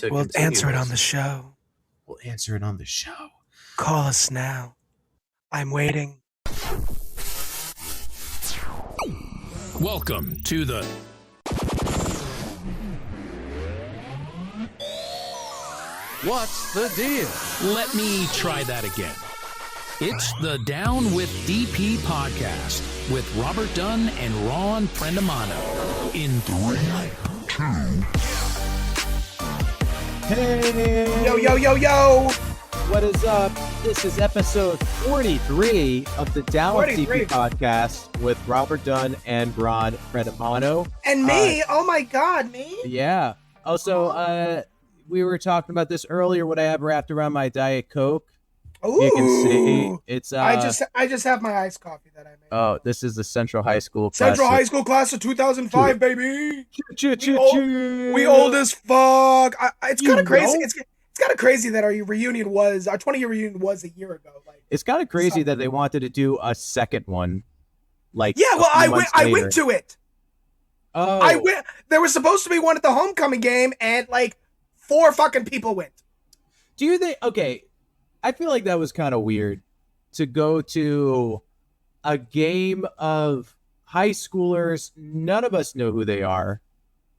to We'll continue answer it this. on the show. We'll answer it on the show. Call us now. I'm waiting. Welcome to the What's the deal? Let me try that again. It's the Down with DP podcast with Robert Dunn and Ron Prendamano. In 3, 2. Hey! Yo, yo, yo, yo! What is up? This is episode 43 of the Down with 43. DP podcast with Robert Dunn and Ron Prendamano. And me? Oh my God, me? Yeah. Also, we were talking about this earlier, what I have wrapped around my Diet Coke. Ooh. You can see it's I just have my iced coffee that I made. Oh, this is the Central High School Central class High School class of 2005, baby. Choo-choo-choo-choo. We old as fuck. It's kind of crazy. know? It's kind of crazy that our 20-year reunion was a year ago. Like, It's kind of crazy that they wanted to do a second one. Like, yeah, well, a few months I later. went to it. Oh, I went. There was supposed to be one at the homecoming game, and like 4 fucking people went. Do you think? Okay, I feel like that was kind of weird to go to a game of high schoolers. None of us know who they are.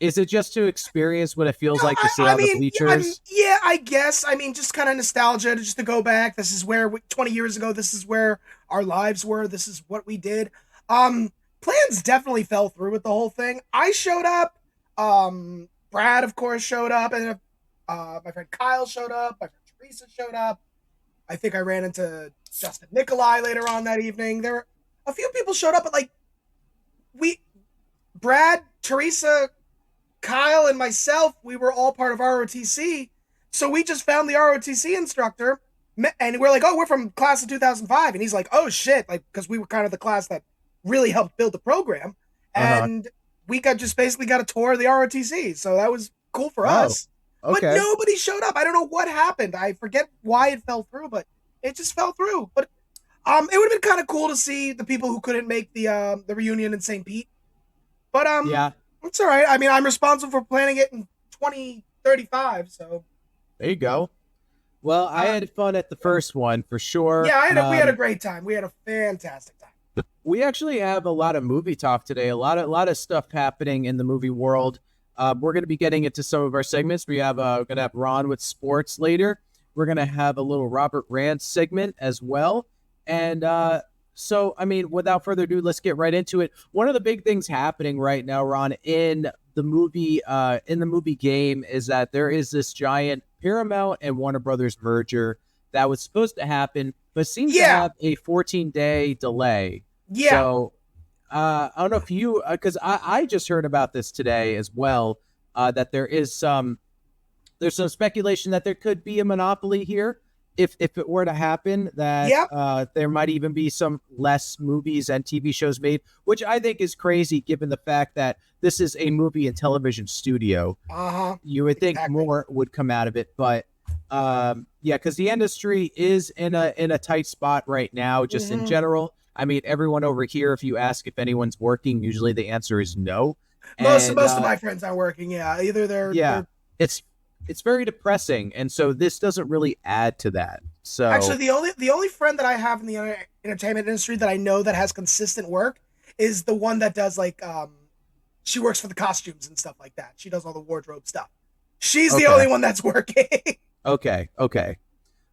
Is it just to experience what it feels like to sit on the bleachers? Yeah, I guess. I mean, just kind of nostalgia, just to go back. This is where 20 years ago. This is where our lives were. This is what we did. Plans definitely fell through with the whole thing. I showed up. Brad, of course, showed up, and my friend Kyle showed up. My friend Teresa showed up. I think I ran into Justin Nikolai later on that evening. There were a few people showed up, but like Brad, Teresa, Kyle, and myself, we were all part of ROTC. So we just found the ROTC instructor, and we're like, oh, we're from class of 2005. And he's like, oh shit, like, because we were kind of the class that really helped build the program. And we basically got a tour of the ROTC. So that was cool for us. Okay. But nobody showed up. I don't know what happened. I forget why it fell through, but it just fell through. But it would have been kind of cool to see the people who couldn't make the reunion in St. Pete. But Yeah. it's all right. I mean, I'm responsible for planning it in 2035. So There you go. Well, I had fun at the first one for sure. yeah, we had a great time. We had a fantastic time. We actually have a lot of movie talk today. A lot of stuff happening in the movie world. We're going to be getting into some of our segments. We're going to have Ron with sports later. We're going to have a little Robert Rant segment as well. And so, I mean, without further ado, let's get right into it. One of the big things happening right now, Ron, in the movie game is that there is this giant Paramount and Warner Brothers merger that was supposed to happen, but seems to have a 14-day delay. Yeah. So I don't know if you, because I just heard about this today as well, that there's some speculation that there could be a monopoly here. If it were to happen, that there might even be some less movies and TV shows made, which I think is crazy given the fact that this is a movie and television studio. You would think more would come out of it, but because the industry is in a tight spot right now, just in general. I mean, everyone over here, if you ask if anyone's working, usually the answer is no. Most of my friends aren't working. Yeah, either they're It's very depressing, and so this doesn't really add to that. So actually, the only friend that I have in the entertainment industry that I know that has consistent work is the one that does like she works for the costumes and stuff like that. She does all the wardrobe stuff. She's the only one that's working. Okay.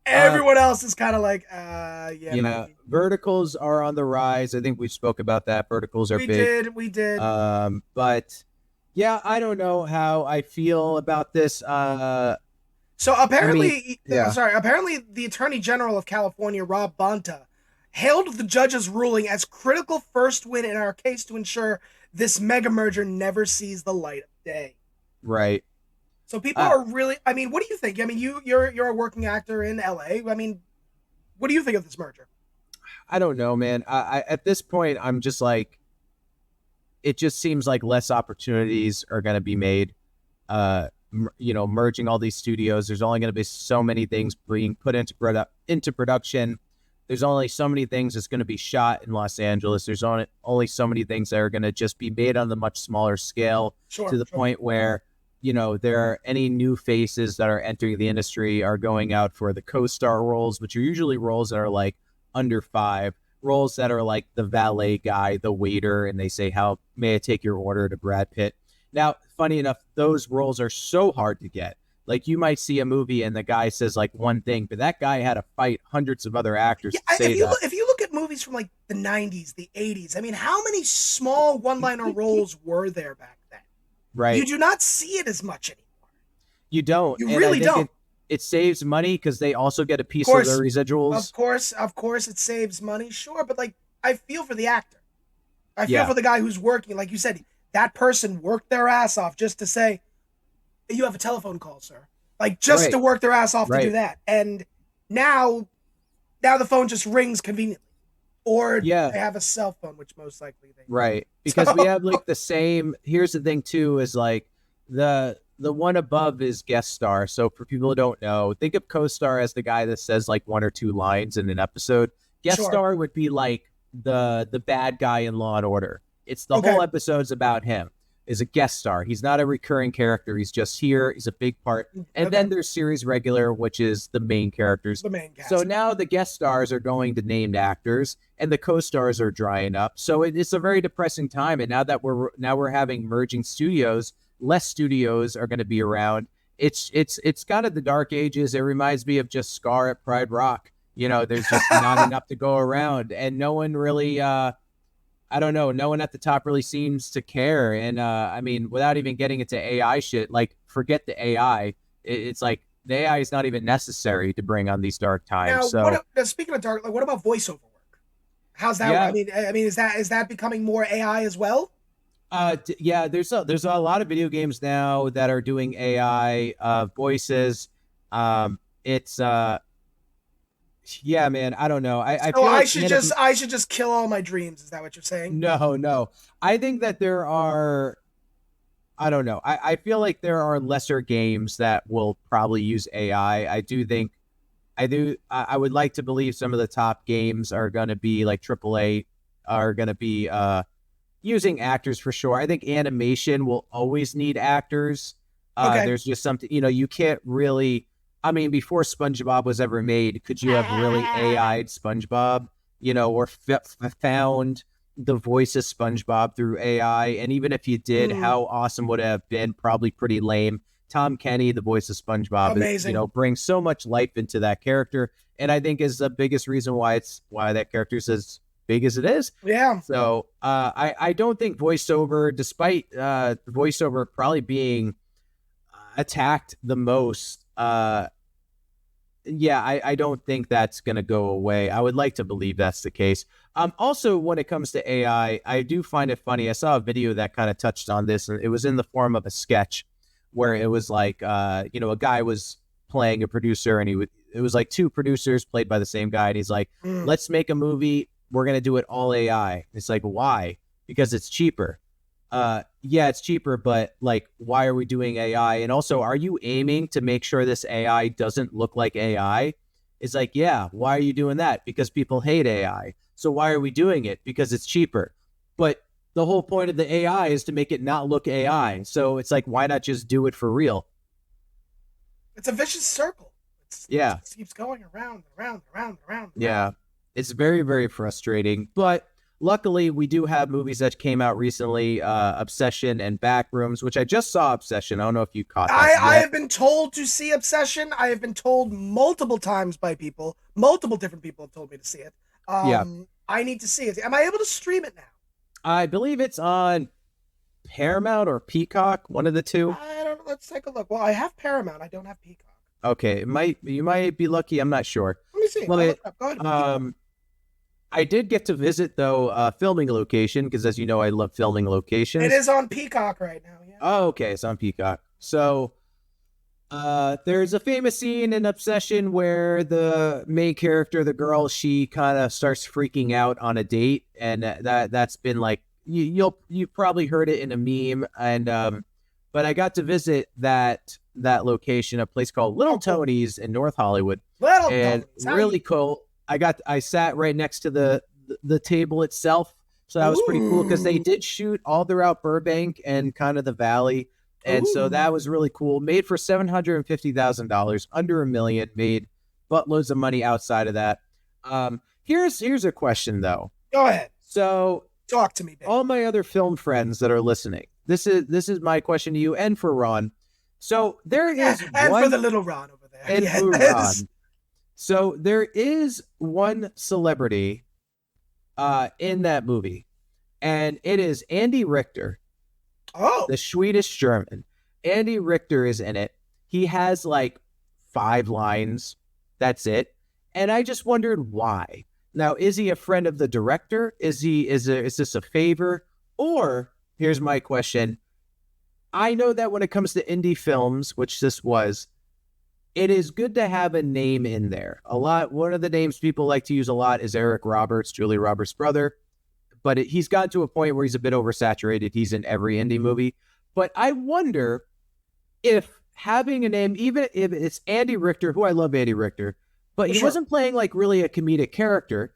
Everyone else is kind of like, verticals are on the rise. I think we spoke about that. Verticals are big. We did. But yeah, I don't know how I feel about this. So apparently, apparently the Attorney General of California, Rob Bonta, hailed the judge's ruling as critical first win in our case to ensure this mega merger never sees the light of day. Right. So people are really, I mean, what do you think? I mean, you're a working actor in LA. I mean, what do you think of this merger? I don't know, man. I at this point, I'm just like, it just seems like less opportunities are going to be made. Merging all these studios, there's only going to be so many things being put into production. There's only so many things that's going to be shot in Los Angeles. There's only so many things that are going to just be made on the much smaller scale to the point where there are any new faces that are entering the industry are going out for the co-star roles, which are usually roles that are like under 5, roles that are like the valet guy, the waiter, and they say, "How may I take your order?" to Brad Pitt. Now, funny enough, those roles are so hard to get. Like, you might see a movie and the guy says like one thing, but that guy had to fight hundreds of other actors to say that. If you look at movies from like the 90s, the 80s, I mean, how many small one-liner roles were there back then? Right. You do not see it as much anymore. You don't. You really don't. It saves money because they also get a piece of the residuals. Of course, it saves money, sure, but like, I feel for the actor. I feel for the guy who's working. Like you said, that person worked their ass off just to say, "You have a telephone call, sir." Like, just to work their ass off to do that. And now the phone just rings conveniently. Or they have a cell phone, which most likely they do. Right. Because we have like the same. Here's the thing too, is like the one above is guest star. So for people who don't know, think of co-star as the guy that says like 1 or 2 lines in an episode. Guest star would be like the bad guy in Law and Order. It's the whole episode's about him. Is a guest star. He's not a recurring character. He's just here. He's a big part. And then there's series regular, which is the main characters. The main cast. So now the guest stars are going to named actors, and the co-stars are drying up. So it's a very depressing time. And now that we're having merging studios, less studios are going to be around. It's kind of the dark ages. It reminds me of just Scar at Pride Rock. There's just not enough to go around, and no one really. I don't know. No one at the top really seems to care. And I mean, without even getting into AI shit, like, forget the AI. It's like the AI is not even necessary to bring on these dark times. Now, speaking of dark, like, what about voiceover work? How's that? Yeah. I mean, is that becoming more AI as well? Yeah. There's a lot of video games now that are doing AI voices. It's yeah, man. I don't know. I feel like I should just kill all my dreams. Is that what you're saying? No. I think that there are. I don't know. I feel like there are lesser games that will probably use AI. I would like to believe some of the top games are going to be like AAA, are going to be using actors for sure. I think animation will always need actors. There's just something, you can't really. I mean, before SpongeBob was ever made, could you have really AI'd SpongeBob, or found the voice of SpongeBob through AI? And even if you did, how awesome would it have been? Probably pretty lame. Tom Kenny, the voice of SpongeBob, amazing. Brings so much life into that character, and I think is the biggest reason why that character is as big as it is. Yeah. So I don't think voiceover, despite voiceover probably being attacked the most. I don't think that's going to go away. I would like to believe that's the case. Also, when it comes to AI, I do find it funny. I saw a video that kind of touched on this, and it was in the form of a sketch where it was like, a guy was playing a producer, and it was like 2 producers played by the same guy. And he's like, let's make a movie. We're going to do it all AI. It's like, why? Because it's cheaper. Yeah, it's cheaper, but like, why are we doing AI? And also, are you aiming to make sure this AI doesn't look like AI? It's like, yeah, why are you doing that? Because people hate AI. So why are we doing it? Because it's cheaper. But the whole point of the AI is to make it not look AI. So it's like, why not just do it for real? It's a vicious circle. It keeps going around and around. Yeah, it's very, very frustrating. But luckily, we do have movies that came out recently, Obsession and Backrooms, which I just saw Obsession. I don't know if you caught that. I have been told to see Obsession. I have been told multiple times by people. Multiple different people have told me to see it. I need to see it. Am I able to stream it now? I believe it's on Paramount or Peacock, one of the two. I don't know. Let's take a look. Well, I have Paramount. I don't have Peacock. Okay, you might be lucky. I'm not sure. Let me see. Go ahead. I did get to visit, though, a filming location, because as you know, I love filming locations. It is on Peacock right now, yeah. Oh, okay, it's on Peacock. So, there's a famous scene in Obsession where the main character, the girl, she kind of starts freaking out on a date, and that's been like, you've probably heard it in a meme, and but I got to visit that location, a place called Little Tony's in North Hollywood. Really cool. I sat right next to the table itself, so that was pretty cool because they did shoot all throughout Burbank and kind of the Valley. And so Ooh. that was really cool. Made for $750,000, under $1 million. Made buttloads of money outside of that. Here's a question though. Go ahead. So Talk to me, baby. all my other film friends that are listening, this is my question to you and for Ron. So there is and one for the little Ron over there. and Yes. for Ron. So there is one celebrity in that movie, and it is Andy Richter, Oh. the Swedish German. Andy Richter is in it. He has like 5 lines. That's it. And I just wondered why. Now, is he a friend of the director? Is this a favor? Or here's my question. I know that when it comes to indie films, which this was, it is good to have a name in there. One of the names people like to use a lot is Eric Roberts, Julia Roberts' brother. But he's gotten to a point where he's a bit oversaturated. He's in every indie movie. But I wonder if having a name, even if it's Andy Richter, who I love Andy Richter, but he wasn't playing like really a comedic character.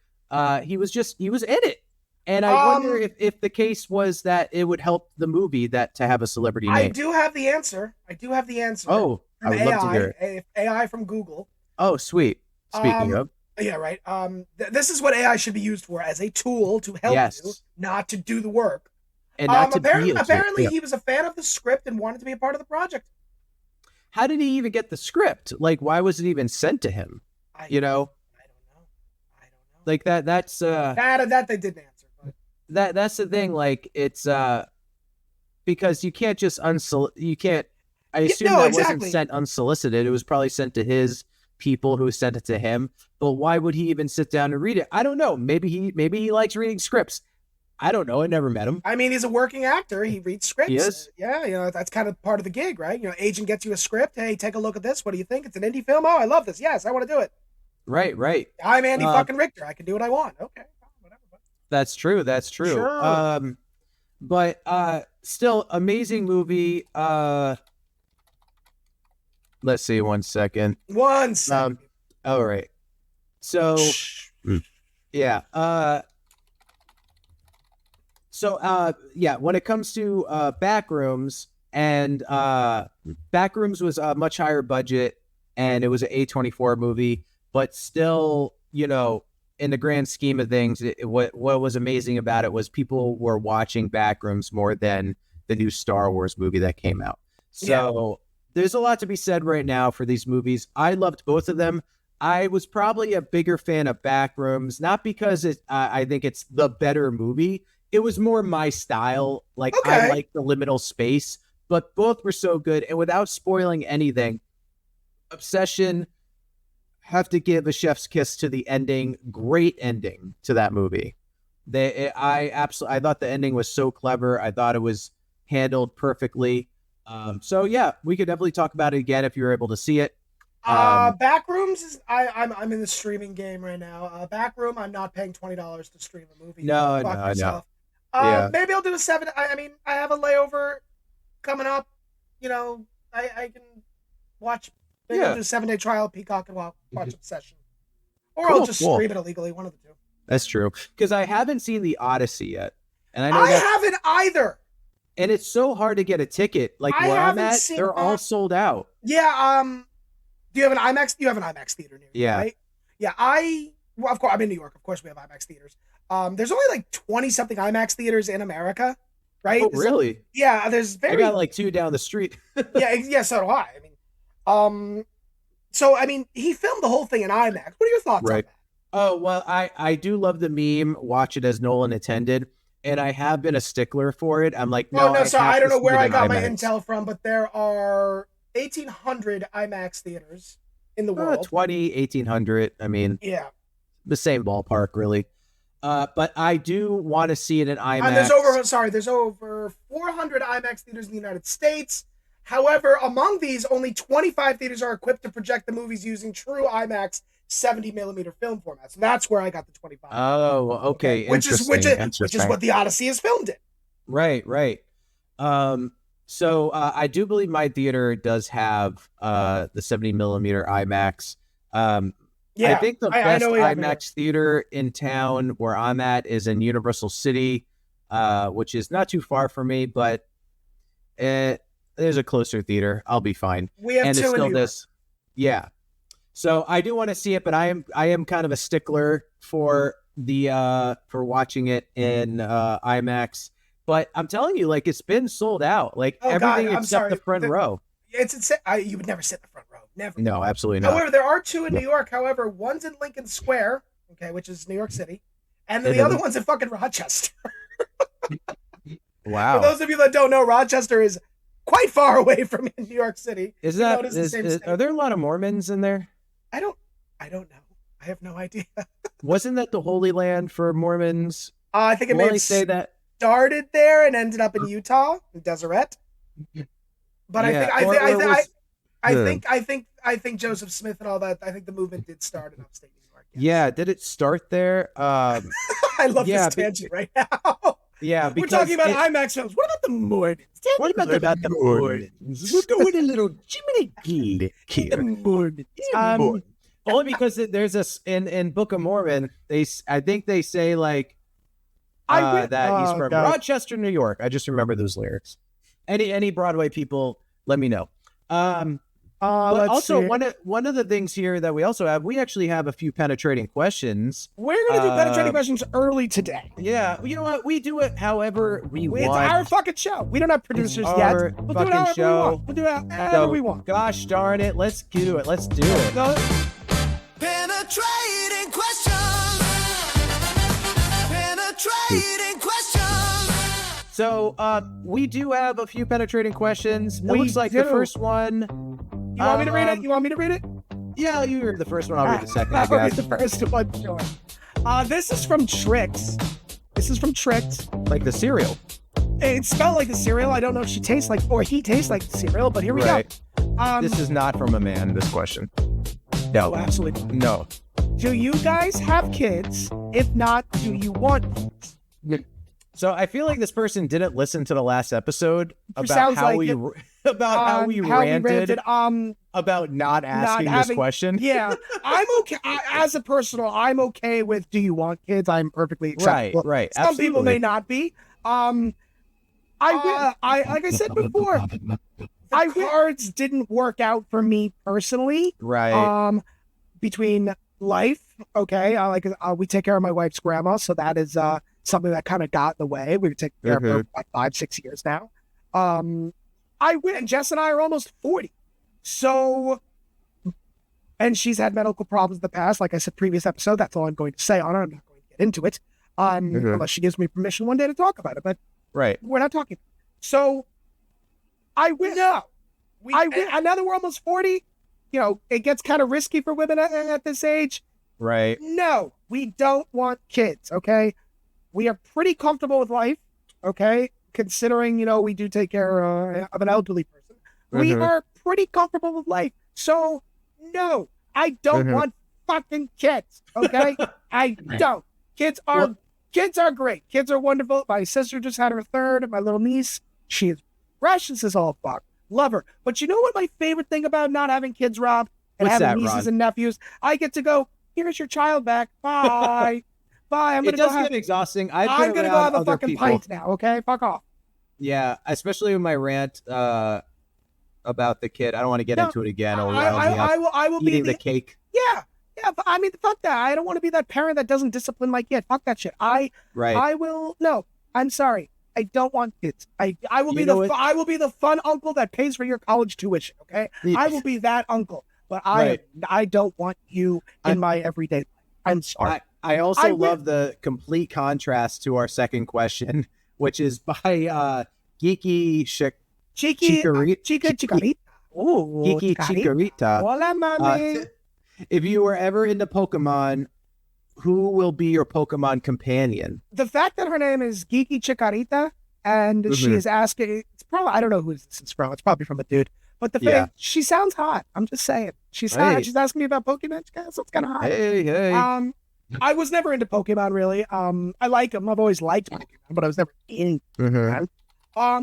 He was in it. And I wonder if the case was that it would help the movie that to have a celebrity name. I do have the answer. Oh, I would love to hear it. AI from Google. Oh, sweet. Speaking of. Yeah, right. This is what AI should be used for, as a tool to help you, not to do the work. And not to apparently he was a fan of the script and wanted to be a part of the project. How did he even get the script? Like, why was it even sent to him? I don't know. Like that's that they didn't answer. But that's the thing. Like, it's because you can't just you can't. I assume wasn't sent unsolicited. It was probably sent to his people who sent it to him. But why would he even sit down and read it? I don't know. Maybe he likes reading scripts. I don't know. I never met him. I mean, he's a working actor. He reads scripts. He is? Yeah, that's kind of part of the gig, right? Agent gets you a script. Hey, take a look at this. What do you think? It's an indie film. Oh, I love this. Yes, I want to do it. Right. I'm Andy fucking Richter. I can do what I want. Okay, whatever. That's true. Sure. But still, amazing movie. Let's see. 1 second. 1 second. All right. So, yeah. When it comes to Backrooms, and Backrooms was a much higher budget, and it was an A24 movie, but still, in the grand scheme of things, what was amazing about it was people were watching Backrooms more than the new Star Wars movie that came out. So there's a lot to be said right now for these movies. I loved both of them. I was probably a bigger fan of Backrooms, not because I think it's the better movie. It was more my style. Like, I like the liminal space, but both were so good. And without spoiling anything, Obsession, have to give a chef's kiss to the ending. Great ending to that movie. I thought the ending was so clever. I thought it was handled perfectly. So yeah, we could definitely talk about it again if you're able to see it. Backrooms is I'm in the streaming game right now. Backroom, I'm not paying $20 to stream a movie. No. Maybe I'll do a 7. I have a layover coming up. I can watch. Maybe I'll do a 7-day trial at Peacock and watch Obsession, or I'll just stream it illegally. One of the two. That's true, because I haven't seen the Odyssey yet, and I haven't either. And it's so hard to get a ticket. Like, where I'm at, they're all sold out. Yeah. Do you have an IMAX? You have an IMAX theater near you, right? Yeah. Of course, I'm in New York. Of course, we have IMAX theaters. There's only like 20-something IMAX theaters in America, right? Oh, really? Yeah. There's I got like 2 down the street. yeah. So do I. He filmed the whole thing in IMAX. What are your thoughts on that? Oh, well, I do love the meme, watch it as Nolan intended, and I have been a stickler for it. I'm like, no. So I don't know where I got my intel from, but there are 1,800 IMAX theaters in the world. 1,800. I mean, yeah, the same ballpark, really. But I do want to see it in IMAX. And there's over 400 IMAX theaters in the United States. However, among these, only 25 theaters are equipped to project the movies using true IMAX 70mm film format. So that's where I got the 25. Oh, okay. Which is what the Odyssey is filmed in. Right. So I do believe my theater does have the 70mm IMAX. I think the best IMAX theater in town where I'm at is in Universal City, which is not too far from me, but there's a closer theater. I'll be fine. We have and two it's in still New York. this. Yeah. So I do want to see it, but I am kind of a stickler for for watching it in IMAX. But I'm telling you, like, it's been sold out, like everything except the front row. It's insane. You would never sit in the front row. Never. No, absolutely not. However, there are two in New York. However, one's in Lincoln Square, okay, which is New York City, and then the other one's in fucking Rochester. Wow. For those of you that don't know, Rochester is quite far away from New York City. Are there a lot of Mormons in there? I don't know. I have no idea. Wasn't that the Holy Land for Mormons? I think it may have say that started there and ended up in Utah, in Deseret. But yeah, I think Joseph Smith and all that. I think the movement did start in upstate New York. Yes. Yeah, did it start there? I love this tangent right now. Yeah, we're talking about IMAX films. What about the Mormons? What about the Mormons? We'll go with a little Jiminy here. The Mormons. Only because there's this in Book of Mormon. I think they say like that he's from Rochester, New York. I just remember those lyrics. Any Broadway people, let me know. But also one of the things here that we also have, we actually have a few penetrating questions. We're gonna do penetrating questions early today. Yeah, you know what? We do it however we want. It's our fucking show. We don't have producers yet. We'll do it however we want. We'll do it however we want. Gosh darn it, let's do it. Let's do it. Penetrating questions. Penetrating questions. So we do have a few penetrating questions. It looks like the first one. You want me to read it? You want me to read it? Yeah, you read the first one. I'll read the second. I'll read the first one, sure. This is from Trix. Like the cereal. It's spelled like the cereal. I don't know if she tastes like, or he tastes like the cereal, but here we go. This is not from a man, this question. No. Oh, absolutely not. No. Do you guys have kids? If not, do you want kids? So I feel like this person didn't listen to the last episode about how we ranted about not asking this question. Yeah, I'm okay. As a personal, I'm okay with. Do you want kids? I'm perfectly acceptable. Right. Some people may not be. Like I said before, cards didn't work out for me personally. Right. Between life, okay. We take care of my wife's grandma, so that is something that kind of got in the way. We've taken care of her for like 5-6 years now. Jess and I are almost 40. So, and she's had medical problems in the past. Like I said, previous episode, that's all I'm going to say on it. I'm not going to get into it. Unless she gives me permission one day to talk about it, but we're not talking. So I win. No. And now that we're almost 40, you know, it gets kind of risky for women at this age. Right. No, we don't want kids. Okay. We are pretty comfortable with life, okay? Considering, you know, we do take care of an elderly person. We are pretty comfortable with life. So, no, I don't want fucking kids, okay? I don't. Kids are great. Kids are wonderful. My sister just had her third, and my little niece, she is precious as all fuck. Love her. But you know what my favorite thing about not having kids, Rob? And having nieces and nephews? I get to go, here's your child back. Bye. Bye. It does get exhausting. I'm gonna go have a fucking pint now. Okay, fuck off. Yeah, especially with my rant about the kid. I don't want to get into it again. I will eating be the cake. Yeah. But I mean, fuck that. I don't want to be that parent that doesn't discipline my kid. Fuck that shit. I will. No, I'm sorry. I don't want kids. I will be I will be the fun uncle that pays for your college tuition. Okay, I will be that uncle. But I don't want you in my everyday life. I'm sorry. I also love the complete contrast to our second question, which is by Geeky Chicarita. Oh, Geeky Chicarita. Hola, mami. If you were ever into Pokemon, who will be your Pokemon companion? The fact that her name is Geeky Chicarita and she is asking, it's probably, I don't know who this is from. It's probably from a dude. But the thing, she sounds hot. I'm just saying. She's hot. She's asking me about Pokemon. So it's kind of hot. Hey. I was never into Pokemon, really. I like them. I've always liked Pokemon, but I was never into Pokemon.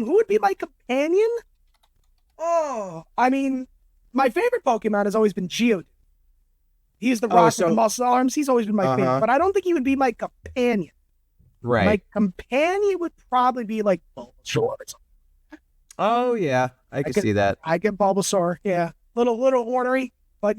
Who would be my companion? Oh, I mean, my favorite Pokemon has always been Geodude. He's the rock with the muscle arms. He's always been my favorite, but I don't think he would be my companion. Right. My companion would probably be like Bulbasaur or something. Oh, yeah. I can see that. I get Bulbasaur. Yeah, little ornery, but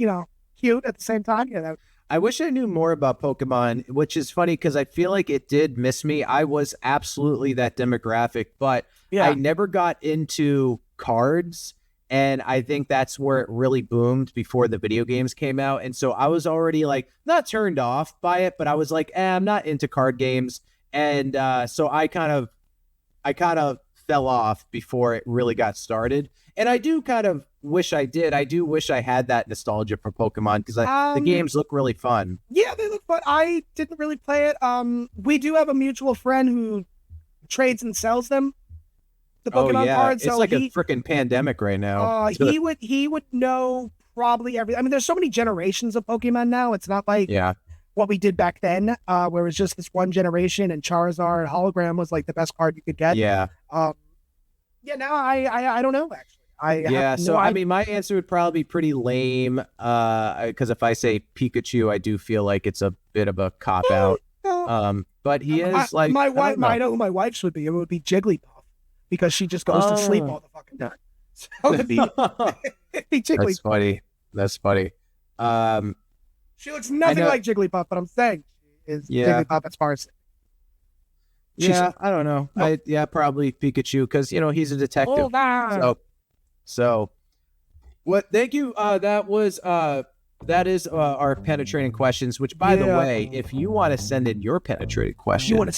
cute at the same time. Yeah, I wish I knew more about Pokemon, which is funny because I feel like it did miss me. I was absolutely that demographic, but I never got into cards. And I think that's where it really boomed before the video games came out. And so I was already like not turned off by it, but I was like, I'm not into card games. And so I kind of fell off before it really got started. And I do kind of wish I did. I do wish I had that nostalgia for Pokemon because the games look really fun. Yeah, they look fun. I didn't really play it. We do have a mutual friend who trades and sells them. The Pokemon cards. It's so like a freaking pandemic right now. He would know probably everything. I mean, there's so many generations of Pokemon now. It's not like what we did back then, where it was just this one generation and Charizard hologram was like the best card you could get. Yeah. Now I don't know actually. I mean, my answer would probably be pretty lame. Because if I say Pikachu, I do feel like it's a bit of a cop out. But he is like my wife. I know who my wife's would be. It would be Jigglypuff because she just goes to sleep all the fucking time. So it'd be Jigglypuff. That's funny. She looks nothing like Jigglypuff, but I'm saying she is Jigglypuff as far as. I don't know. Probably Pikachu because he's a detective. So what? Thank you. That is our penetrating questions. Which, by the way, if you want to send in your penetrated question, if you want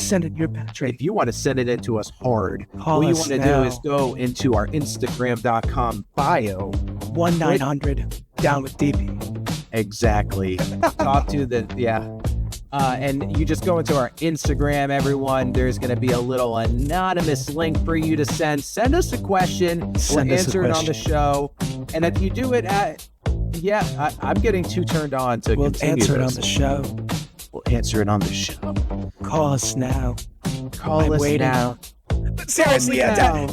to send it in to us hard, all you want to do is go into our Instagram.com bio. 1-900 down with DP. Exactly. Talk to and you just go into our Instagram, everyone. There's going to be a little anonymous link for you to send. Send us a question. We'll answer it on the show. And if you do it I'm getting too turned on to continue answer this. it on the show. We'll answer it on the show. Call us now. Call us now. Seriously,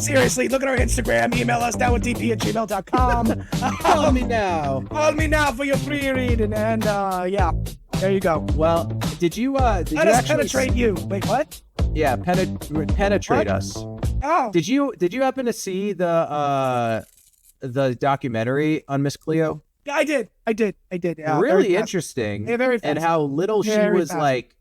seriously, look at our Instagram. Email us downwithdp@gmail.com. Call me now. Call me now for your free reading. And there you go. Well, did you Let us penetrate you. Wait, what? Yeah, penetrate us. Oh. Did you happen to see the documentary on Miss Cleo? Yeah, I did. Yeah, really interesting. Yeah, very fast. And how little she was like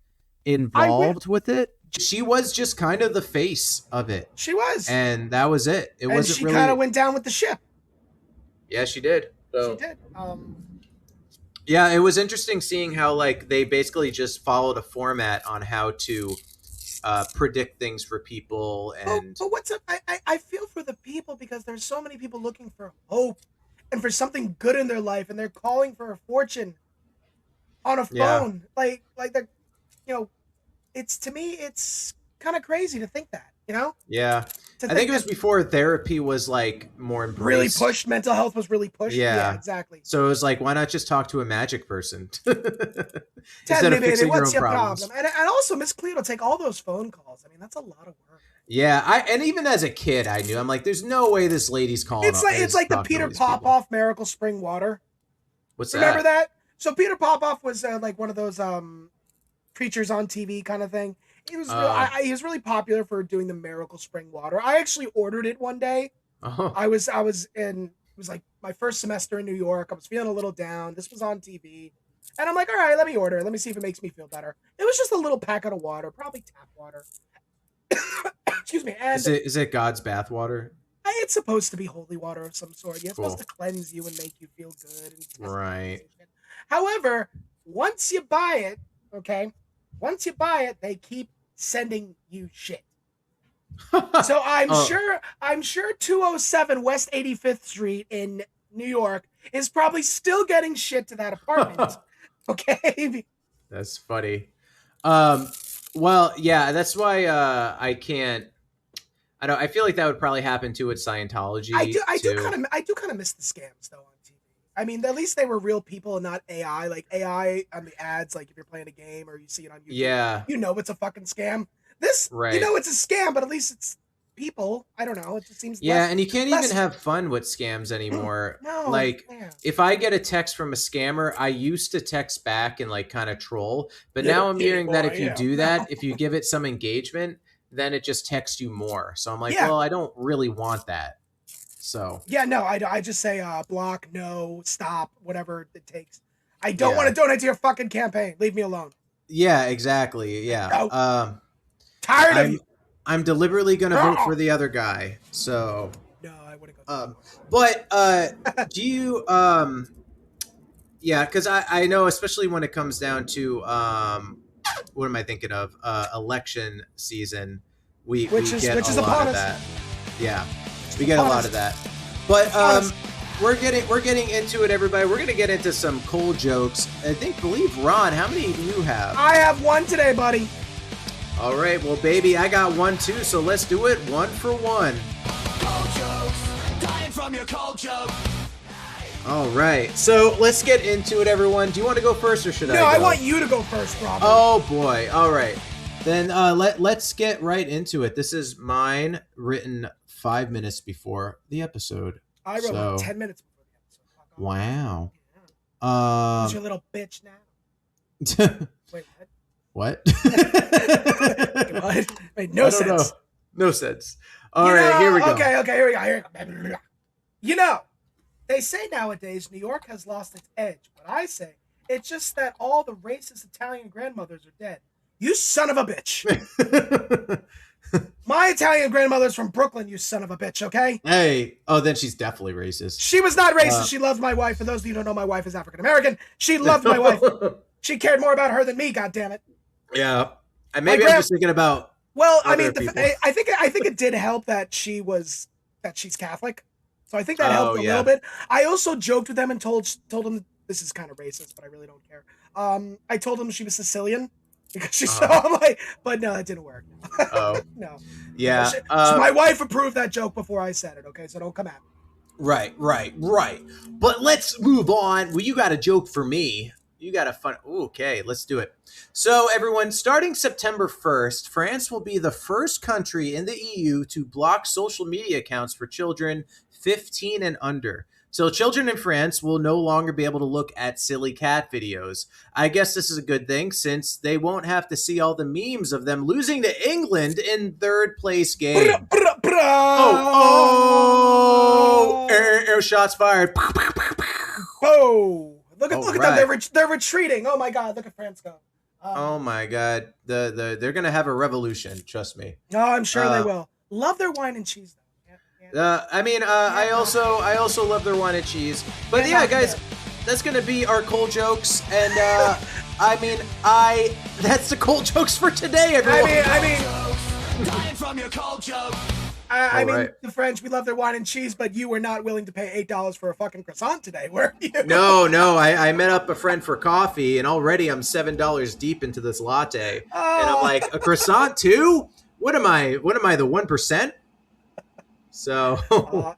involved with it. She was just kind of the face of it. She was. And that was it. It wasn't she really. kind of went down with the ship. Yeah, she did. So. She did. Yeah, it was interesting seeing how like they basically just followed a format on how to predict things for people. And but what's up? I feel for the people because there's so many people looking for hope and for something good in their life, and they're calling for a fortune on a phone. Like they're, it's to me, it's kind of crazy to think that, Yeah. I think it was before therapy was like more embraced. Really pushed. Mental health was really pushed. Yeah, exactly. So it was like, why not just talk to a magic person? Tell me, baby, what's your problem? And also, Miss Cleo will take all those phone calls. I mean, that's a lot of work. Yeah, and even as a kid, I knew. I'm like, there's no way this lady's calling. It's like the Peter Popoff Miracle Spring Water. What's Remember that? So Peter Popoff was like one of those creatures on TV kind of thing. He was he was really popular for doing the Miracle Spring Water. I actually ordered it one day. I was it was like my first semester in New York. I was feeling a little down. This was on TV. And I'm like, all right, let me order it. Let me see if it makes me feel better. It was just a little packet of water, probably tap water. Excuse me. And is it God's bath water? It's supposed to be holy water of some sort. Yeah, it's supposed to cleanse you and make you feel good. And right. However, once you buy it, they keep sending you shit. So I'm sure 207 West 85th Street in New York is probably still getting shit to that apartment. Okay. That's funny. Well, yeah, that's why I can't. I feel like that would probably happen too with Scientology. I do kind of miss the scams though on TV. I mean, at least they were real people and not AI. Like AI on the ads, like if you're playing a game or you see it on YouTube, it's a fucking scam. This, it's a scam, but at least it's people. I don't know. It just seems and you can't even have fun with scams anymore. No, if I get a text from a scammer, I used to text back and like kind of troll, but now I'm hearing that if you do that, if you give it some engagement, then it just texts you more. So I'm like, well, I don't really want that. So Yeah, no, I just say block, no, stop, whatever it takes. I don't want to donate to your fucking campaign. Leave me alone. yeah, exactly. Yeah. No. Tired of you. I'm deliberately going to vote for the other guy. So, No, I wouldn't go. but do you yeah, because I know, especially when it comes down to what am I thinking of? Election season. We get a lot of that. Yeah, we get a lot of that. But we're getting into it, everybody. We're gonna get into some cold jokes. Believe Ron, how many do you have? I have one today, buddy. All right, well, baby, I got one too. So let's do it 1 for 1. Cold jokes, dying from your cold joke. All right, so let's get into it, everyone. Do you want to go first, or should I? No, go? I want you to go first, Robert. Oh boy! All right, then let's get right into it. This is mine, written 5 minutes before the episode. I wrote like 10 minutes before the episode. Wow. Who's your little bitch now? Wait, what? What? Made no sense. No sense. All right, here we go. Okay, here we go. You know, they say nowadays New York has lost its edge, but I say it's just that all the racist Italian grandmothers are dead. You son of a bitch. My Italian grandmother's from Brooklyn, you son of a bitch, okay? Hey, then she's definitely racist. She was not racist. She loved my wife. For those of you who don't know, my wife is African American. She loved my wife. She cared more about her than me, goddammit. Yeah. And maybe I'm just thinking about I mean, I think it did help that she's Catholic. So I think that helped a little bit. I also joked with them and told them this is kind of racist, but I really don't care. I told them she was Sicilian because she saw like, but no, that didn't work. Oh. No. Yeah. So my wife approved that joke before I said it, okay? So don't come at me. Right. But let's move on. Well, you got a joke for me. You got a fun... Ooh, okay, let's do it. So, everyone, starting September 1st, France will be the first country in the EU to block social media accounts for children 15 and under. So, children in France will no longer be able to look at silly cat videos. I guess this is a good thing, since they won't have to see all the memes of them losing to England in third place game. Shots fired. Oh! Look at them. They're retreating. Oh my God! Look at France go. Oh my God! They're gonna have a revolution. Trust me. No, I'm sure they will. Love their wine and cheese though. I also love their wine and cheese. But yeah, guys, that's gonna be our cold jokes, and that's the cold jokes for today, everyone. I mean, Dying from your cold joke. The French, we love their wine and cheese, but you were not willing to pay $8 for a fucking croissant today, were you? No. I met up a friend for coffee, and already I'm $7 deep into this latte, and I'm like, a croissant too? What am I? The 1%? So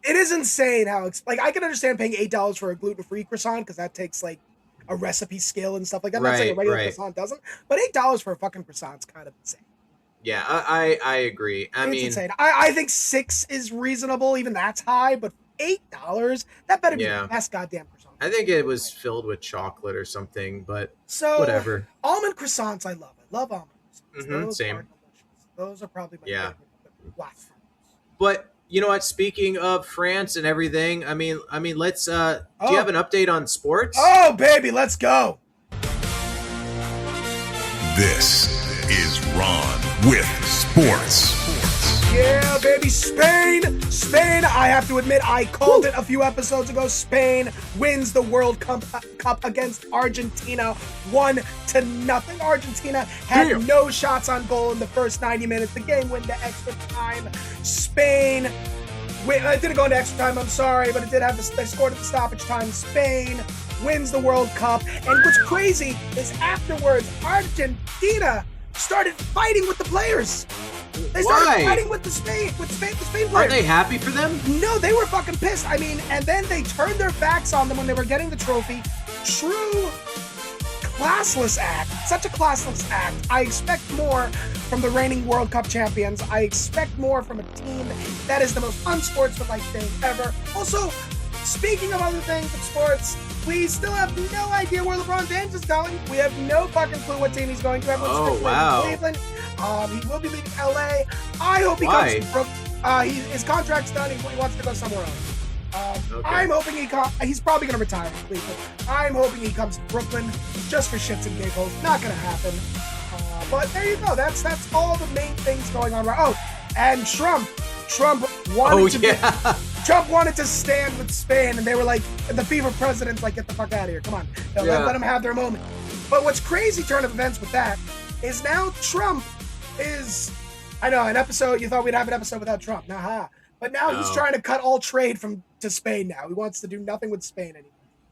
it is insane how I can understand paying $8 for a gluten-free croissant because that takes like a recipe skill and stuff like that. I'm not saying a regular croissant doesn't, but $8 for a fucking croissant's kind of insane. Yeah, I agree. It's insane. I think 6 is reasonable. Even that's high, but $8, that better be the best goddamn croissant. I think it was filled with chocolate or something, but whatever. Almond croissants, I love. I love almond croissants. Those same. Are delicious. Those are probably my favorite. Waffles. But you know what? Speaking of France and everything, I mean, let's. Do you have an update on sports? Oh, baby, let's go. This is Ron with sports. Yeah, baby, Spain, I have to admit, I called it a few episodes ago. Spain wins the World Cup against Argentina 1-0. Argentina had no shots on goal in the first 90 minutes. The game went to extra time. Spain, it didn't go into extra time, I'm sorry, but it did have they scored at the stoppage time. Spain wins the World Cup. And what's crazy is afterwards, Argentina started fighting with the players. They started fighting with the Spain players. Are they happy for them? No, they were fucking pissed. I mean, and then they turned their backs on them when they were getting the trophy. True classless act. Such a classless act. I expect more from the reigning World Cup champions. I expect more from a team that is the most unsportsmanlike thing ever. Also, speaking of other things in sports, we still have no idea where LeBron James is going. We have no fucking clue what team he's going to. Everyone's wow. Cleveland. He will be leaving LA. I hope he comes to Brooklyn. His contract's done. He wants to go somewhere else. Okay. I'm hoping he's probably going to retire from Cleveland. I'm hoping he comes to Brooklyn just for shits and giggles. Not going to happen. But there you go. That's all the main things going on. Oh, and Trump wanted to stand with Spain, and they were like, the FIFA president's like, get the fuck out of here. Come on. Let them have their moment. But what's crazy turn of events with that is now Trump is, I know, an episode, you thought we'd have an episode without Trump. Nah. But now he's trying to cut all trade to Spain now. He wants to do nothing with Spain anymore.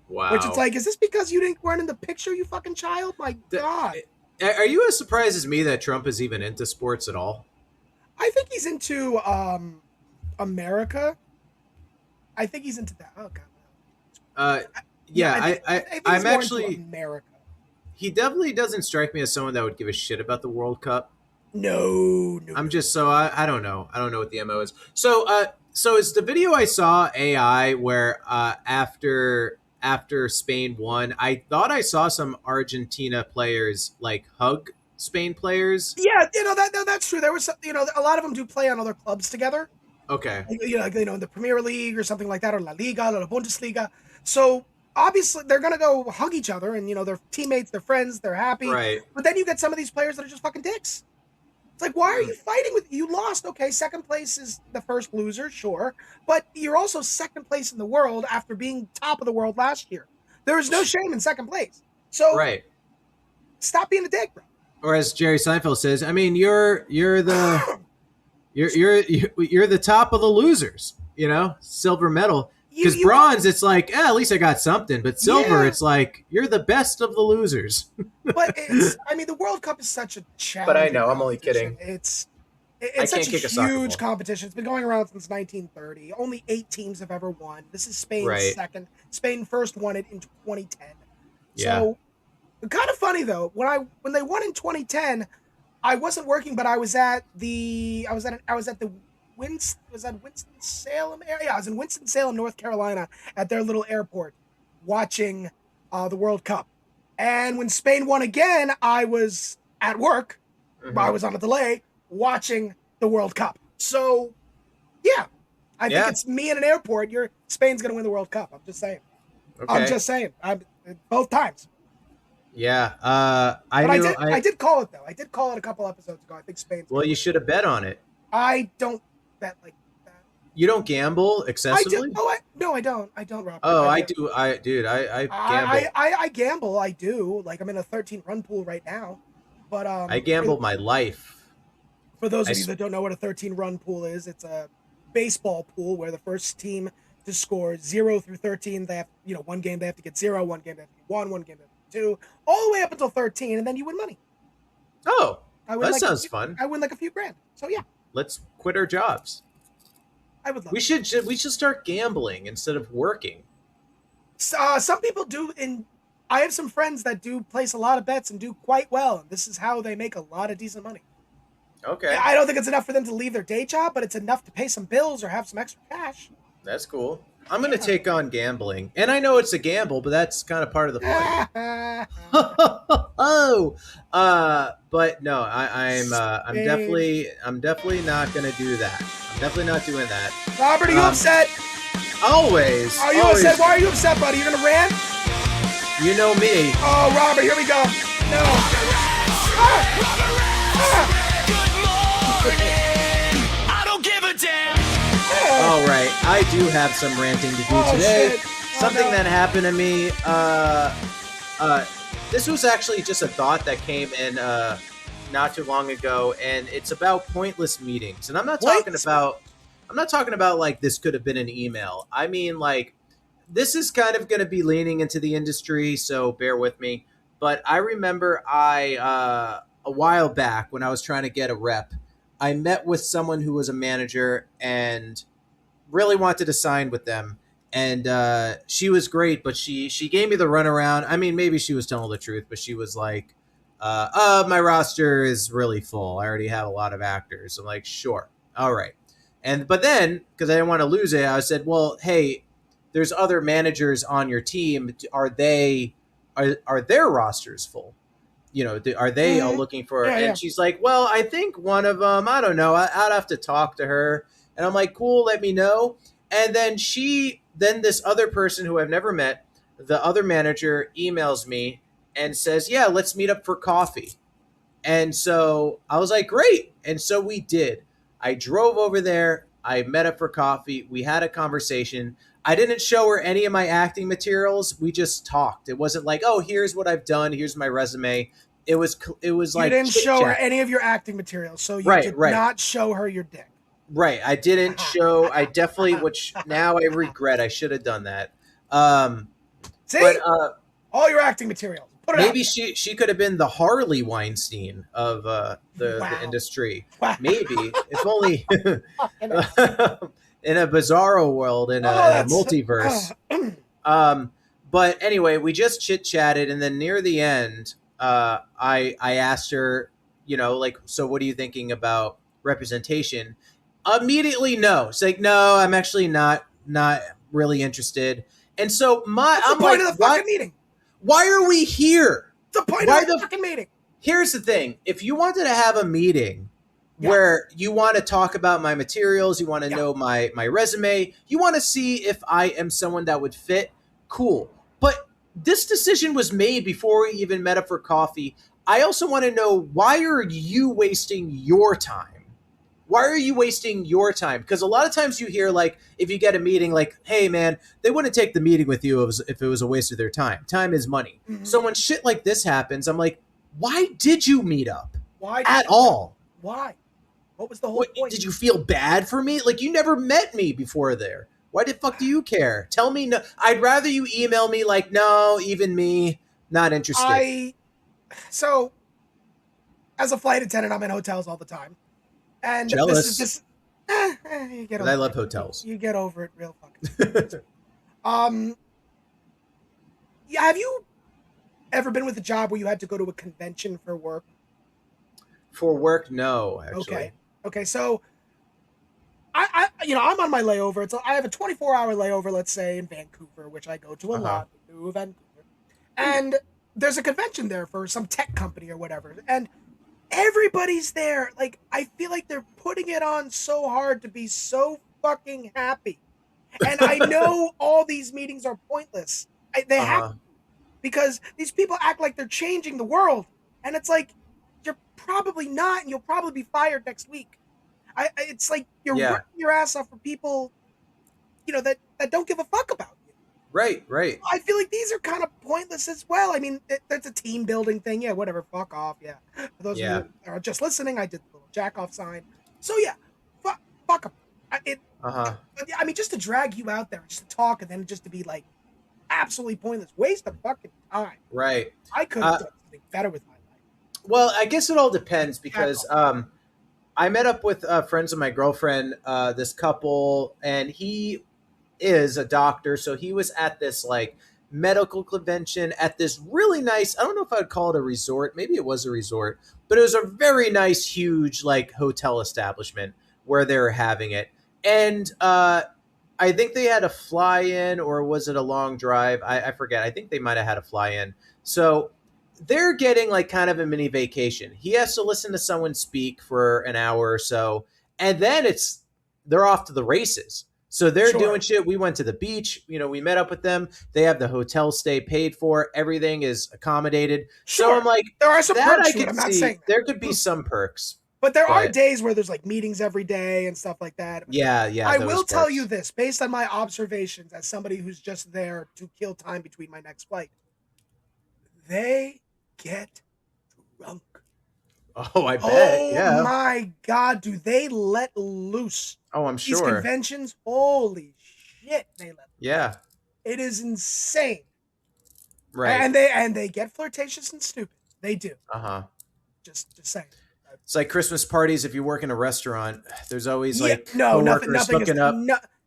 Wow. Which it's like, is this because you weren't in the picture, you fucking child? My God. Are you as surprised as me that Trump is even into sports at all? I think he's into America. I think he's into that. Oh God. I'm actually America. He definitely doesn't strike me as someone that would give a shit about the World Cup. No. I'm just I don't know. I don't know what the MO is. So it's the video I saw AI where after Spain won, I thought I saw some Argentina players like hug Spain players. Yeah, that's true. There was a lot of them do play on other clubs together. Okay. In the Premier League or something like that, or La Liga, or La Bundesliga. So obviously they're gonna go hug each other, and they're teammates, they're friends, they're happy. Right. But then you get some of these players that are just fucking dicks. It's like, why are you fighting with? You lost. Okay, second place is the first loser, sure, but you're also second place in the world after being top of the world last year. There is no shame in second place. So right. Stop being a dick, bro. Or as Jerry Seinfeld says, I mean, you're the you're the top of the losers. Silver medal. Because bronze, it's like, at least I got something. But silver, it's like, you're the best of the losers. But the World Cup is such a challenge. But I know, I'm only kidding. It's such a huge competition. It's been going around since 1930. Only 8 teams have ever won. This is Spain's second. Spain first won it in 2010. Yeah. So, kind of funny though. When they won in 2010, I wasn't working, but I was at the Winston-Salem area. Yeah, I was in Winston-Salem, North Carolina, at their little airport, watching the World Cup. And when Spain won again, I was at work. Mm-hmm. I was on a delay watching the World Cup. So, yeah, I think it's me in an airport. Spain's going to win the World Cup. I'm just saying. Okay. I'm just saying. Both times. Yeah. I did call it, though. I did call it a couple episodes ago. I think Spain's. Well, you should have bet on it. I don't bet like that. You don't gamble excessively? No, I don't. I don't, Robert. Oh, I do. I gamble. I gamble. I do. Like, I'm in a 13-run pool right now. But I gamble my life. For those of you that don't know what a 13-run pool is, it's a baseball pool where the first team to score 0 through 13, they have, one game they have to get 0, one game they have to get 1, one game they have to get 2, all the way up until 13, and then you win money. Oh, that sounds fun. I win like a few grand. So yeah. Let's quit our jobs. I would love we should start gambling instead of working. Some people do, and I have some friends that do place a lot of bets and do quite well. And this is how they make a lot of decent money. Okay. I don't think it's enough for them to leave their day job, but it's enough to pay some bills or have some extra cash. That's cool. I'm going to take on gambling. And I know it's a gamble, but that's kind of part of the fun. But no, I'm definitely not going to do that. I'm definitely not doing that. Robert, are you upset? Always. Are you upset? Why are you upset, buddy? You're going to rant? You know me. Oh, Robert, here we go. No. I don't give a damn. All right, I do have some ranting to do today. Something that happened to me. This was actually just a thought that came in not too long ago, and it's about pointless meetings. And I'm not talking about like this could have been an email. I mean, like, this is kind of going to be leaning into the industry, so bear with me. But I remember a while back when I was trying to get a rep, I met with someone who was a manager and really wanted to sign with them. And she was great, but she gave me the runaround. I mean, maybe she was telling the truth, but she was like, my roster is really full. I already have a lot of actors. I'm like, sure. All right. But then, because I didn't want to lose it, I said, well, hey, there's other managers on your team. Are their rosters full? Are they all looking for? And she's like, well, I think one of them. I don't know. I'd have to talk to her. And I'm like, cool. Let me know. And then she then this other person who I've never met, the other manager, emails me and says, yeah, let's meet up for coffee. And so I was like, great. And so we did. I drove over there. I met up for coffee. We had a conversation. I didn't show her any of my acting materials. We just talked. It wasn't like, oh, here's what I've done. Here's my resume. It was like, you didn't show her chit-chat. any of your acting materials, so you did Right. not show her your dick. Right. I didn't show. I definitely, which now I regret. I should have done that. See, But all your acting materials. Put it maybe out she could have been the Harley Weinstein of Wow. the industry. Wow. Maybe, if only there. in a bizarro world, in a multiverse. But anyway, we just chit chatted, and then near the end, I asked her, like, so what are you thinking about representation? Immediately, no. It's like, no, I'm actually not really interested. And so I'm the point like, of the fucking meeting. why are we here? The point Why of the the- fucking meeting. Here's the thing. If you wanted to have a meeting where you want to talk about my materials, you want to know my resume, you want to see if I am someone that would fit, cool. But this decision was made before we even met up for coffee. I also want to know, why are you wasting your time? Why are you wasting your time? Because a lot of times you hear, like, if you get a meeting, like, hey, man, they wouldn't take the meeting with you if it was a waste of their time. Time is money. Mhm. So when shit like this happens, I'm like, why did you meet up Why at all? Why? What was the whole What, point? did you feel bad for me? Like, you never met me before there. Why the fuck do you care? Tell me no. I'd rather you email me like, no, even me, not interested. So, as a flight attendant, I'm in hotels all the time. And Jealous. you get over I love it. hotels. You get over it real fucking. Yeah, have you ever been with a job where you had to go to a convention for work? For work, no, actually. Okay. So, I'm on my layover. I have a 24-hour layover, let's say, in Vancouver, which I go to a lot. To Vancouver, and there's a convention there for some tech company or whatever, and everybody's there. Like, I feel like they're putting it on so hard to be so fucking happy, and I know all these meetings are pointless. They have to, because these people act like they're changing the world, and it's like, you're probably not, and you'll probably be fired next week. It's like you're working your ass off for people, that don't give a fuck about you. Right. I feel like these are kind of pointless as well. I mean, that's a team building thing. Yeah, whatever. Fuck off. Yeah. For those of you who are just listening, I did the little jack off sign. So yeah, fuck them. But yeah, I mean, just to drag you out there, just to talk, and then just to be like absolutely pointless, waste of fucking time. Right. I could have done something better with my life. Well, I guess it all depends, because I met up with friends of my girlfriend, this couple, and he is a doctor. So he was at this like medical convention at this really nice, I don't know if I would call it a resort. Maybe it was a resort, but it was a very nice, huge like hotel establishment where they were having it. And I think they had a fly in, or was it a long drive? I forget. I think they might have had a fly in. So they're getting like kind of a mini vacation. He has to listen to someone speak for an hour or so, and then they're off to the races. So they're doing shit. We went to the beach. We met up with them. They have the hotel stay paid for. Everything is accommodated. Sure. So I'm like, there are some perks I to it. could I'm not see. saying that. There could be some perks. But there are days where there's like meetings every day and stuff like that. Yeah. I will tell you this, based on my observations as somebody who's just there to kill time between my next flight. They get drunk. Oh, I bet. Oh my God, do they let loose? Oh, I'm sure. These conventions, holy shit, they let loose. Yeah. It is insane. Right. And they get flirtatious and stupid. They do. Just saying. It's like Christmas parties. If you work in a restaurant, there's always like nothing hooking is, up.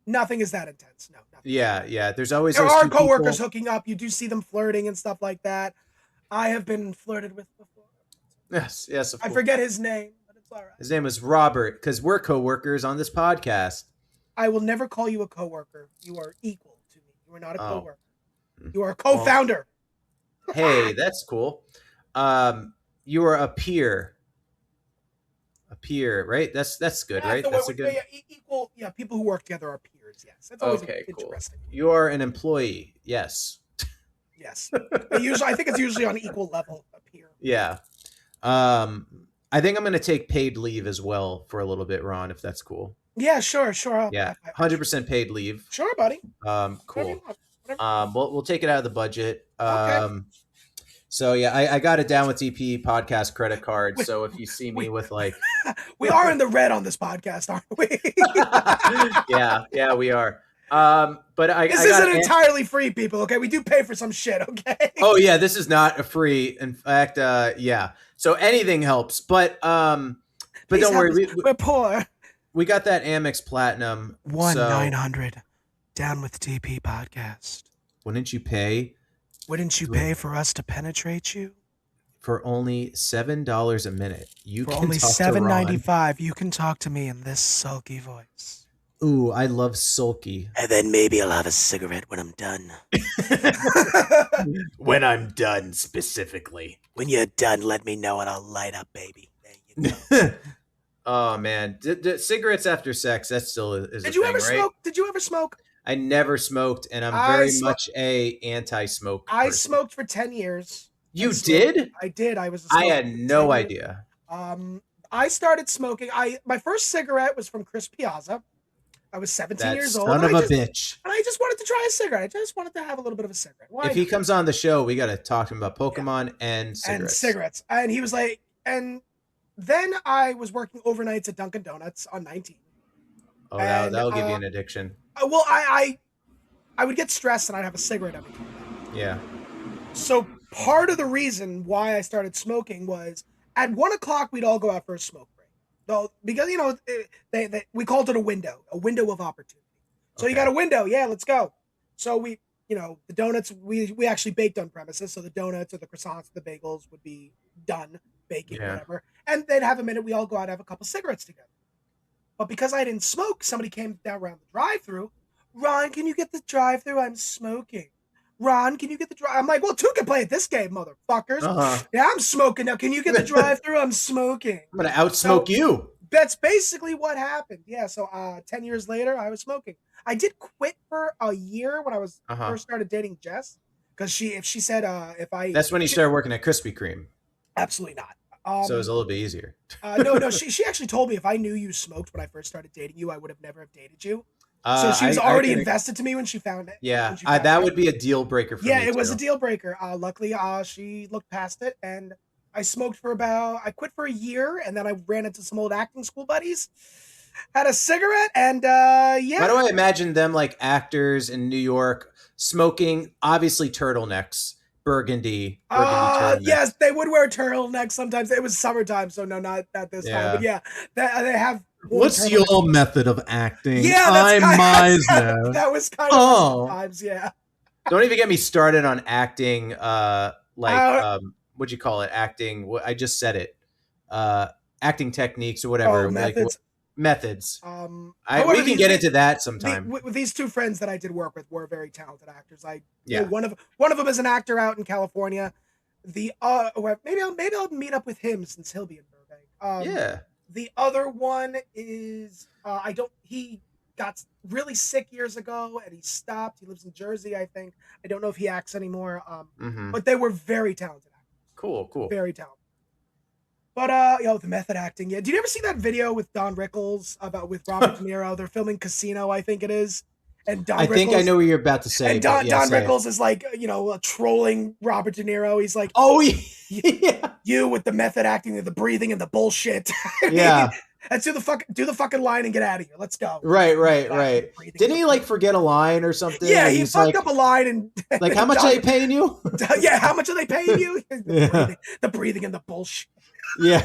Nothing is that intense. No. Yeah. There's always there those are two coworkers people. hooking up. You do see them flirting and stuff like that. I have been flirted with before. Yes. Of I course. forget his name, but it's all right. His name was Robert, because we're coworkers on this podcast. I will never call you a coworker. You are equal to me. You are not a coworker. Oh. You are a co-founder. Hey, that's cool. You are a peer. A peer, right? That's good, right? That's a good. Equal. Yeah, people who work together are peers. numbers. Yes, it's always Okay, cool. interesting. You are an employee. Yes. Yes, I think it's usually on equal level up here. Yeah. I think I'm going to take paid leave as well for a little bit, Ron, if that's cool. Yeah, sure. Yeah, 100% paid leave. Sure, buddy. Cool. Whatever. We'll take it out of the budget. Okay. So yeah, I got it down with DP podcast credit card. So if you see me with like, we are in the red on this podcast, aren't we? yeah, we are. But this isn't entirely free, people. Okay, we do pay for some shit. Okay. Oh yeah, this is not a free. In fact, yeah. So anything helps, but Please don't worry, we're poor. We got that Amex Platinum. 1-900 Down with DP podcast. Wouldn't you pay? Wouldn't you pay for us to penetrate you? For only $7 a minute, you for can only talk $7.95. You can talk to me in this sulky voice. Ooh, I love sulky. And then maybe I'll have a cigarette when I'm done. When I'm done, specifically. When you're done, let me know and I'll light up, baby. There you go. Oh man, cigarettes after sex. That still is. Did you ever right? smoke? Did you ever smoke? I never smoked, and I'm very much a anti-smoke. I person. smoked for 10 years. You did? I did. I was. I had no idea. I started smoking. My first cigarette was from Chris Piazza. I was 17 years old. Son of a bitch. And I just wanted to try a cigarette. I just wanted to have a little bit of a cigarette. Why if he comes on the show, we got to talk to him about Pokemon and cigarettes. And he was like, and then I was working overnights at Dunkin' Donuts on 19. Oh, that'll give you an addiction. Well, I would get stressed and I'd have a cigarette every time. Yeah. So part of the reason why I started smoking was at 1 o'clock we'd all go out for a smoke break. So because we called it a window of opportunity. So you got a window, yeah, let's go. So we, the donuts we actually baked on premises. So the donuts or the croissants, or the bagels would be done baking, whatever, and they'd have a minute. We all go out and have a couple cigarettes together. But because I didn't smoke, somebody came down around the drive-thru. Ron, can you get the drive-thru? I'm smoking. Ron, can you get the drive? I'm like, well, two can play at this game, motherfuckers. Yeah, I'm smoking now. Can you get the drive-thru? I'm smoking. I'm gonna outsmoke you. That's basically what happened. Yeah. So 10 years later, I was smoking. I did quit for a year when I was first started dating Jess, because she said if I. That's when you started working at Krispy Kreme. Absolutely not. So it was a little bit easier. No. She actually told me if I knew you smoked when I first started dating you, I would have never dated you. So she was already invested to me when she found it. Yeah, that would be a deal breaker for me. Yeah, it was a deal breaker. Luckily, she looked past it, and I smoked I quit for a year, and then I ran into some old acting school buddies, had a cigarette, and yeah. Why do I imagine them like actors in New York smoking, obviously turtlenecks? Burgundy turtlenecks. Yes, they would wear turtlenecks sometimes. It was summertime, so no, not this time. But yeah, they have. What's your method of acting? Yeah, I'm Meisner. That was kind of times. Yeah. Don't even get me started on acting. What'd you call it? Acting. I just said it. Acting techniques or whatever. Methods. Methods. However, we can get into that sometime. With these two friends that I did work with were very talented actors. One of them is an actor out in California. Maybe I'll meet up with him since he'll be in Burbank. The other one is he got really sick years ago and he stopped. He lives in Jersey, I think. I don't know if he acts anymore. But they were very talented actors. Cool. Very talented. But the method acting. Yeah. Did you ever see that video with Don Rickles with Robert De Niro? They're filming Casino, I think it is. And I think I know what you're about to say. And Don Rickles is like, trolling Robert De Niro. He's like, oh yeah, you with the method acting and the breathing and the bullshit. Yeah. Let's do the fucking line and get out of here. Let's go. Right. Didn't he forget a line or something? Yeah, he fucked up a line and like, how much are they paying you? Yeah, how much are they paying you? The breathing and the bullshit. Yeah.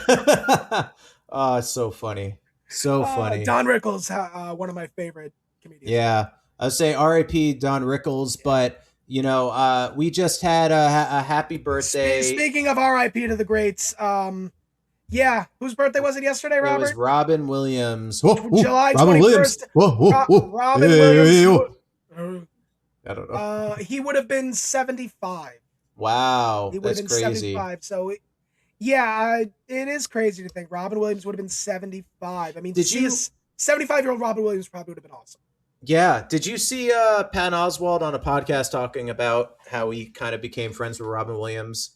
Oh, it's so funny. So funny. Don Rickles, one of my favorite comedians. Yeah. I'll say R.I.P. Don Rickles, but we just had a happy birthday. Speaking of R.I.P. to the greats, whose birthday was it yesterday, Robert? It was Robin Williams. July 21st. Robin Williams. I don't know. He would have been 75. Wow, he would have been crazy. 75. So, it is crazy to think Robin Williams would have been 75. I mean, 75-year-old Robin Williams probably would have been awesome. Yeah. Did you see Patton Oswalt on a podcast talking about how he kind of became friends with Robin Williams?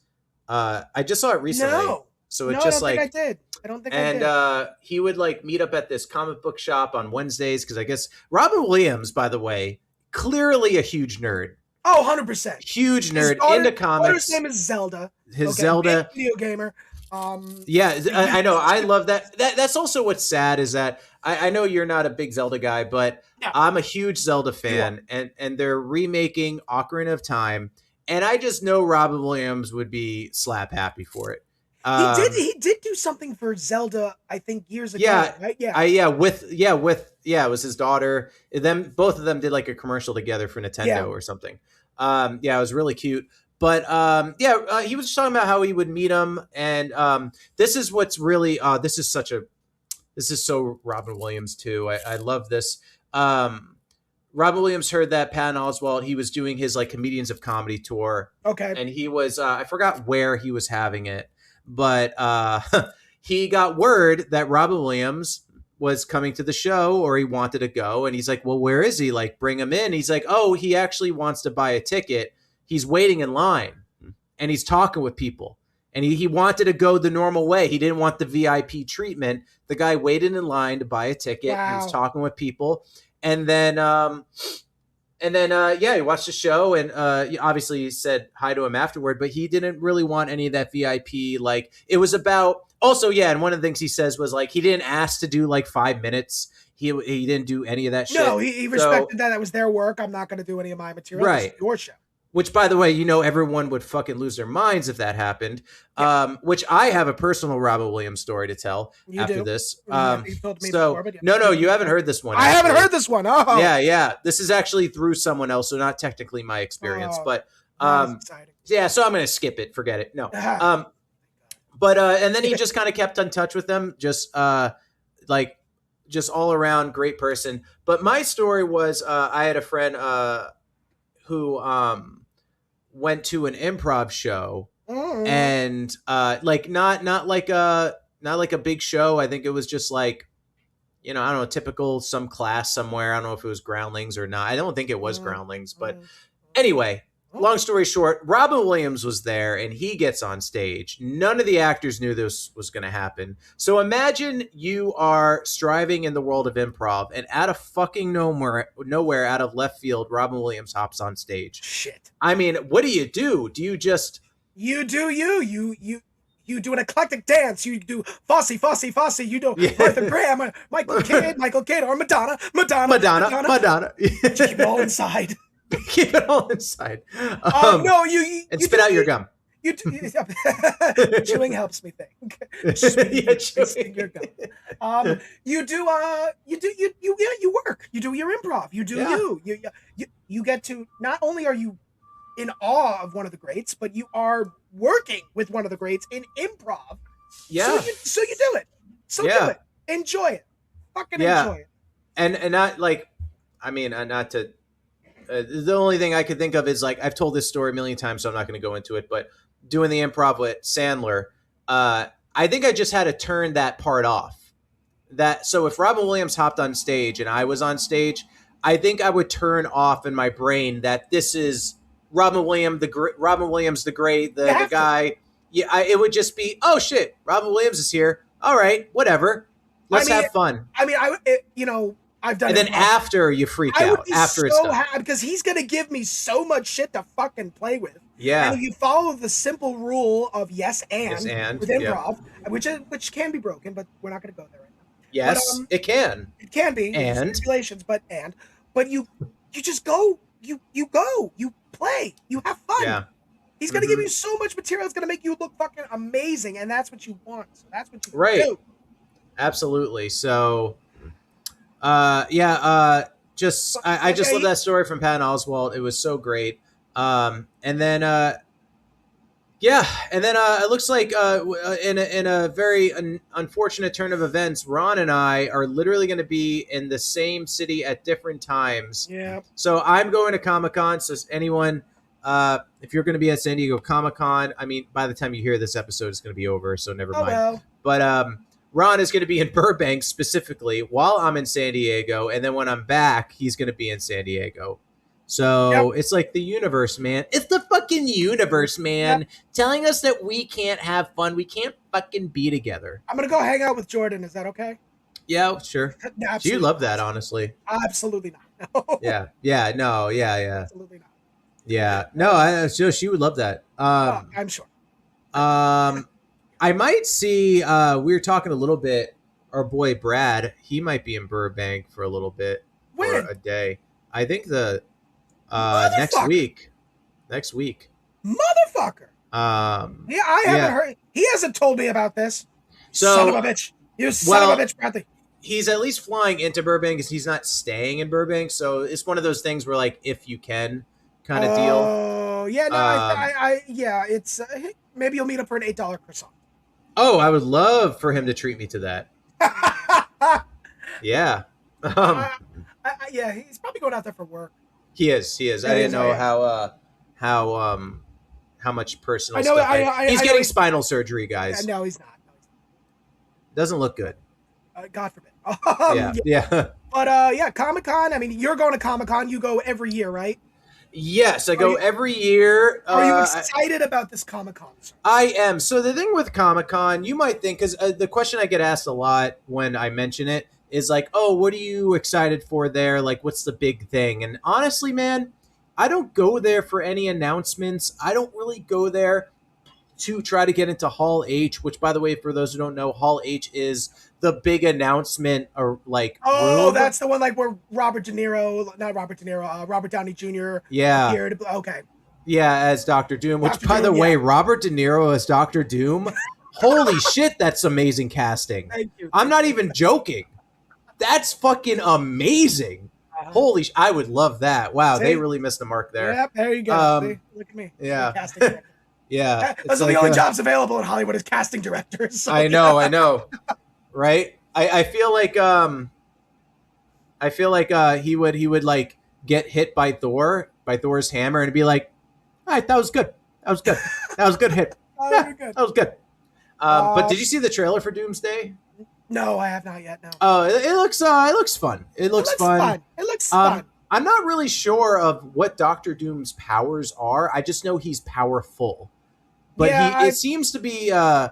I just saw it recently. No. So it No, just I don't like think I did. I don't think I and did. he would like meet up at this comic book shop on Wednesdays because I guess Robin Williams, by the way, clearly a huge nerd. Oh, 100%. Huge nerd into comics. Daughter's name is Zelda. His Zelda big video gamer. Yeah, I know. I love that. That's also what's sad is that I know you're not a big Zelda guy, but No. I'm a huge Zelda fan, and they're remaking Ocarina of Time, and I just know Robin Williams would be slap happy for it. He did do something for Zelda, I think, years ago. Yeah, right? Yeah. It was his daughter. Both of them did like a commercial together for Nintendo or something. It was really cute. But he was just talking about how he would meet him, and this is what's really this is so Robin Williams too. I love this. Robin Williams heard that Patton Oswalt, he was doing his like Comedians of Comedy tour. Okay. And he was I forgot where he was having it, but he got word that Robin Williams was coming to the show, or he wanted to go, and he's like, well, where is he? Like, bring him in. He's like, oh, he actually wants to buy a ticket. He's waiting in line and he's talking with people, and he wanted to go the normal way. He didn't want the VIP treatment. The guy waited in line to buy a ticket. Wow. He was talking with people, and then he watched the show, and obviously he said hi to him afterward, but he didn't really want any of that VIP. Like, it was about also, and one of the things he says was like, he didn't ask to do like 5 minutes. He didn't do any of that shit. No, he respected that. That was their work. I'm not going to do any of my material. Right. This is your show. Which, by the way, everyone would fucking lose their minds if that happened. Yeah. Which I have a personal Robin Williams story to tell after this. You told me before, but yeah. No, you haven't heard this one. I haven't heard this one. Oh, Yeah. This is actually through someone else, so not technically my experience. But exciting. yeah, so I'm gonna skip it. Forget it. No. Ah. And then he just kind of kept in touch with them. Just all around great person. But my story was I had a friend who went to an improv show, and not like a big show. I think it was just like, I don't know, typical some class somewhere. I don't know if it was Groundlings or not. I don't think it was Groundlings, but anyway, long story short, Robin Williams was there and he gets on stage. None of the actors knew this was going to happen. So imagine you are striving in the world of improv, and out of fucking nowhere out of left field, Robin Williams hops on stage. Shit. I mean, what do? Do you just... You do you do an eclectic dance. You do Fosse. You do Martha Graham, Michael Kidd, or Madonna. Keep it all inside. Keep it all inside. No, you and spit out your gum. You do, chewing helps me think. Chewing your gum. You work. You do your improv. You do you get to, not only are you in awe of one of the greats, but you are working with one of the greats in improv. Yeah. So you do it. Do it. Enjoy it. Fucking enjoy it. And not like, not to. The only thing I could think of is, like, I've told this story a million times, so I'm not going to go into it, but doing the improv with Sandler, I think I just had to turn that part off. So if Robin Williams hopped on stage and I was on stage, I think I would turn off in my brain that this is Robin Williams the great, the guy. Yeah, it would just be, oh shit, Robin Williams is here. All right, whatever. Let's have fun. I've done it. And then after you freak out. After it's done. Happy because he's going to give me so much shit to fucking play with. Yeah. And if you follow the simple rule of yes and with improv, which can be broken, but we're not going to go there right now. Yes, it can. It can be. And stipulations, but you just go, you play, you have fun. Yeah. He's going to give you so much material. It's going to make you look fucking amazing, and that's what you want. So that's what you do. Absolutely. So, I just love that story from Patton Oswalt. It was so great. And then it looks like in a very unfortunate turn of events, Ron and I are literally going to be in the same city at different times. Yeah. So I'm going to Comic-Con. So anyone, if you're going to be at San Diego Comic-Con, by the time you hear this episode, it's going to be over. So never mind. Well. But Ron is going to be in Burbank specifically while I'm in San Diego, and then when I'm back, he's going to be in San Diego. So it's like the universe, man. It's the fucking universe, man, telling us that we can't have fun. We can't fucking be together. I'm gonna go hang out with Jordan. Is that okay? Yeah, sure. You love that, honestly. Absolutely not. Yeah. Absolutely not. Yeah. No, she would love that. I'm sure. I might see. We were talking a little bit. Our boy Brad, he might be in Burbank for a little bit, for a day. I think next week. Motherfucker. I haven't heard. He hasn't told me about this. So, son of a bitch. You son of a bitch, Bradley. He's at least flying into Burbank because he's not staying in Burbank. So it's one of those things where, like, if you can kind of deal. Oh, yeah. No, it's maybe you'll meet up for an $8 croissant. Oh, I would love for him to treat me to that. Yeah. Yeah, he's probably going out there for work. He is. I didn't know how much personal stuff. He's getting spinal surgery, guys. No, he's not. Doesn't look good. God forbid. Yeah. But Comic-Con. I mean, you're going to Comic-Con. You go every year, right? Yes, I go every year. Are you excited about this Comic-Con? I am. So the thing with Comic-Con, you might think, because the question I get asked a lot when I mention it is like, oh, what are you excited for there? Like, what's the big thing? And honestly, man, I don't go there for any announcements. I don't really go there to try to get into Hall H, which, by the way, for those who don't know, Hall H is the big announcement or like room. That's the one like where Robert Downey Jr. appeared. Okay. Yeah, as Dr. Doom, which by the way, Robert De Niro as Dr. Doom, holy shit, that's amazing casting. Thank you. I'm not even joking. That's fucking amazing. Holy I would love that. Wow, they really missed the mark there. Yep, there you go. See? Look at me. Yeah. Casting yeah. Those are the only jobs available in Hollywood is casting directors. So, I know. Right? I feel like he would like get hit by Thor's hammer and be like, all right, that was good. That was a good hit. That was good. But did you see the trailer for Doomsday? No, I have not yet. No. Oh, it looks fun. It looks fun. It looks fun. I'm not really sure of what Doctor Doom's powers are. I just know he's powerful. But it seems to be. I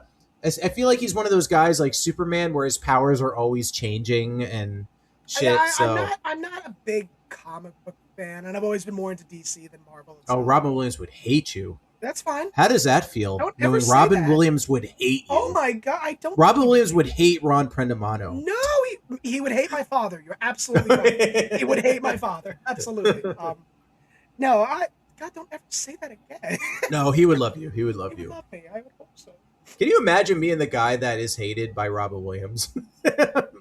feel like he's one of those guys like Superman, where his powers are always changing and shit. I'm not a big comic book fan, and I've always been more into DC than Marvel. Oh, Robin Williams would hate you. That's fine. How does that feel? Knowing Robin Williams would hate you. Oh my god, I don't. Robin Williams would hate Ron Prendamano. No, he would hate my father. You're absolutely right. He would hate my father. Absolutely. No, God, don't ever say that again. No, he would love you. He would love you. Love me. I would hope so. Can you imagine being the guy that is hated by Robin Williams?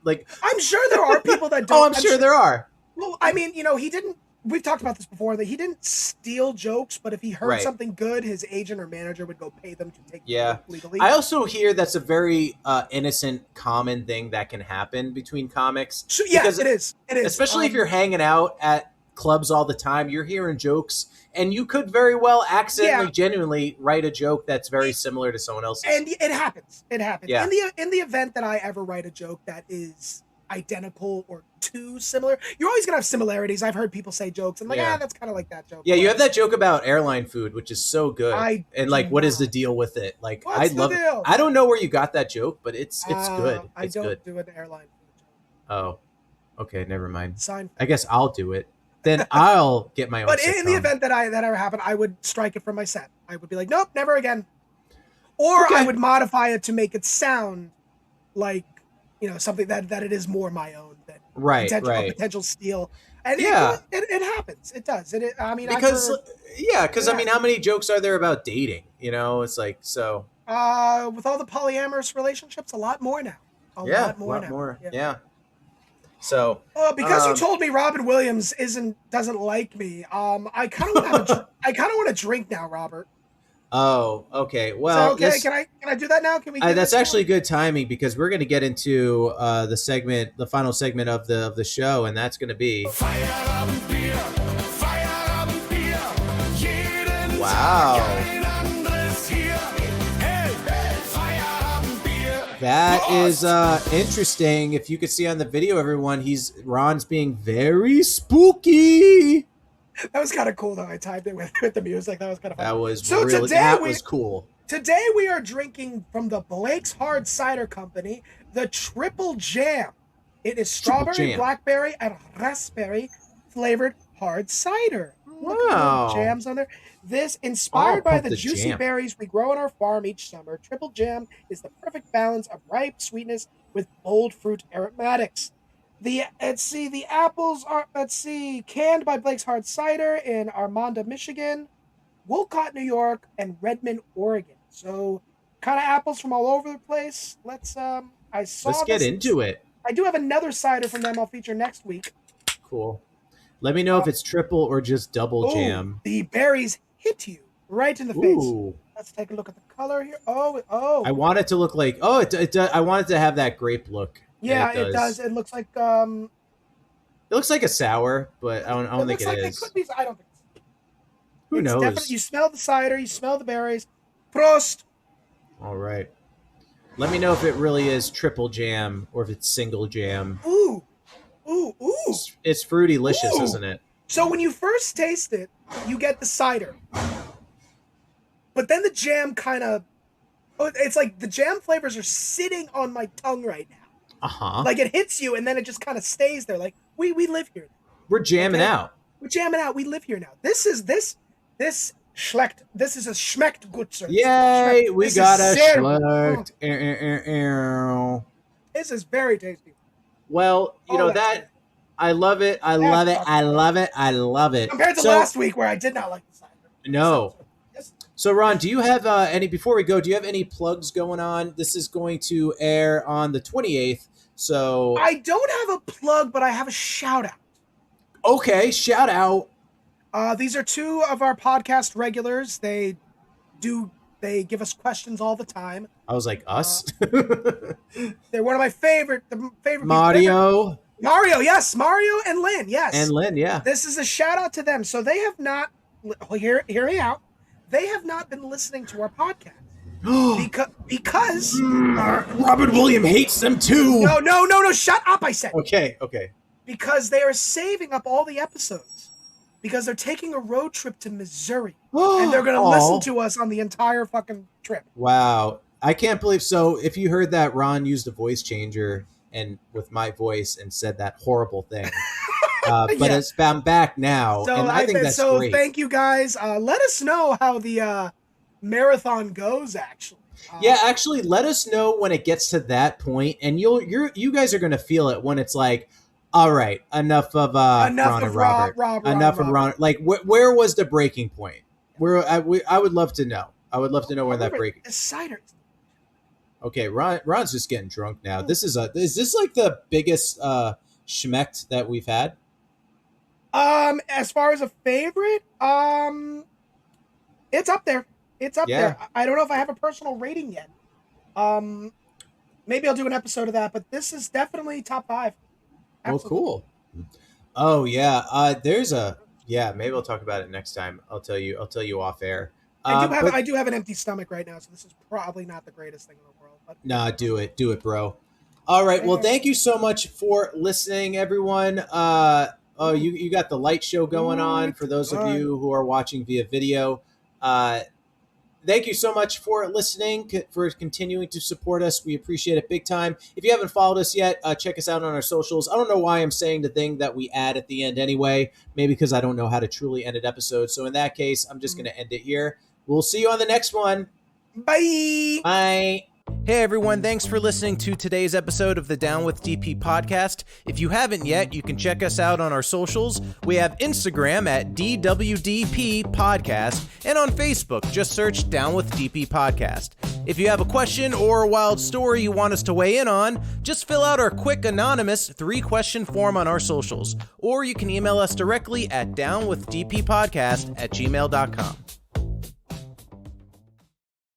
Like, I'm sure there are people that don't. Oh, I'm sure there are. Well, I mean, he didn't. We've talked about this before, that he didn't steal jokes, but if he heard something good, his agent or manager would go pay them to take it legally. I also hear that's a very innocent, common thing that can happen between comics. Yeah, it is. Especially if you're hanging out at clubs all the time, you're hearing jokes, and you could very well accidentally, genuinely write a joke that's very similar to someone else's. And it happens. Yeah. In the event that I ever write a joke that is identical or too similar, you're always gonna have similarities. I've heard people say jokes and that's kind of like that joke. Yeah, you have that joke about airline food, which is so good. What is the deal with it? Like, I love it. I don't know where you got that joke, but it's good. I don't do an airline food joke. Oh, okay, never mind. Seinfeld. I guess I'll do it. Then I'll get my own. But in the event that ever happened, I would strike it from my set. I would be like, nope, never again. Or I would modify it to make it sound like, something that it is more my own than potential steal. And it happens. It does. I mean, because I mean, how many jokes are there about dating? It's like so. With all the polyamorous relationships, a lot more now. A lot more. Yeah. So. Because you told me Robin Williams doesn't like me. I kind of want to drink now, Robert. Oh, okay. Well, okay. Can I do that now? Can we? That's actually good timing because we're going to get into the final segment of the show, and that's going to be wow. That is interesting. If you could see on the video, everyone, Ron's being very spooky. That was kind of cool though. I timed it with the music. That was kind of fun. That was So really today was cool. Today we are drinking from the Blake's Hard Cider Company, the Triple Jam. It is strawberry, blackberry, and raspberry flavored hard cider. Look at the jams on there. This, inspired by the juicy berries we grow on our farm each summer, Triple Jam is the perfect balance of ripe sweetness with bold fruit aromatics. The apples are, canned by Blake's Hard Cider in Armanda, Michigan, Wolcott, New York, and Redmond, Oregon. So, kind of apples from all over the place. Let's get into it. I do have another cider from them I'll feature next week. Cool. Let me know if it's triple or just double jam. The berries hit you right in the face. Let's take a look at the color here. Oh. I want it to look like, I want it to have that grape look. Yeah, it does. It looks like it looks like a sour, but I don't think it is. It could be, I don't think so. Who knows? You smell the cider, you smell the berries. Prost! All right. Let me know if it really is triple jam or if it's single jam. Ooh. It's fruity-licious, isn't it? So when you first taste it, you get the cider. But then the jam kind of... it's like the jam flavors are sitting on my tongue right now. Uh-huh. Like it hits you and then it just kind of stays there. Like we live here. We're jamming out. We're jamming out. We live here now. This is Schlecht. This is a Schmecht Gutzer. Yay! We got a Schlecht. This is very tasty. Well, you know that I love it. I love it. Compared to last week where I did not like the cider. No. So, Ron, do you have before we go, do you have any plugs going on? This is going to air on the 28th, so... I don't have a plug, but I have a shout-out. Okay, shout-out. These are two of our podcast regulars. They give us questions all the time. I was like, us? They're one of my favorite Mario. People. Mario, yes. Mario and Lynn, yes. And Lynn, yeah. This is a shout-out to them. So they have not... Hear me out. They have not been listening to our podcast because Robert William hates them too. No, shut up, I said. Okay. Because they are saving up all the episodes because they're taking a road trip to Missouri and they're going to listen to us on the entire fucking trip. Wow. I can't believe. So if you heard that, Ron used a voice changer and with my voice and said that horrible thing. But I'm back now, so and I think that's great. Thank you guys. Let us know how the marathon goes. Actually, actually, let us know when it gets to that point, and you guys are gonna feel it when it's like, all right, enough of Ron and Robert, enough of Ron. Like, where was the breaking point? Where I would love to know. I would love to know where that breaking. The cider. Okay, Ron's just getting drunk now. Is this like the biggest schmecht that we've had? As far as a favorite, it's up there. There. I don't know if I have a personal rating yet. Maybe I'll do an episode of that, but this is definitely top 5. Absolutely. Oh, cool. Oh yeah. Maybe I'll talk about it next time. I'll tell you off air. I do have an empty stomach right now, so this is probably not the greatest thing in the world. But nah, do it, bro. All right. Well, thank you so much for listening, everyone. You got the light show going on for those of you who are watching via video. Thank you so much for listening, for continuing to support us. We appreciate it big time. If you haven't followed us yet, check us out on our socials. I don't know why I'm saying the thing that we add at the end anyway, maybe because I don't know how to truly end an episode. So in that case, I'm just going to end it here. We'll see you on the next one. Bye. Bye. Hey everyone, thanks for listening to today's episode of the Down with DP podcast. If you haven't yet, you can check us out on our socials. We have Instagram at DWDP Podcast, and on Facebook, just search Down with DP Podcast. If you have a question or a wild story you want us to weigh in on, just fill out our quick anonymous 3-question form on our socials, or you can email us directly at downwithdppodcast@gmail.com.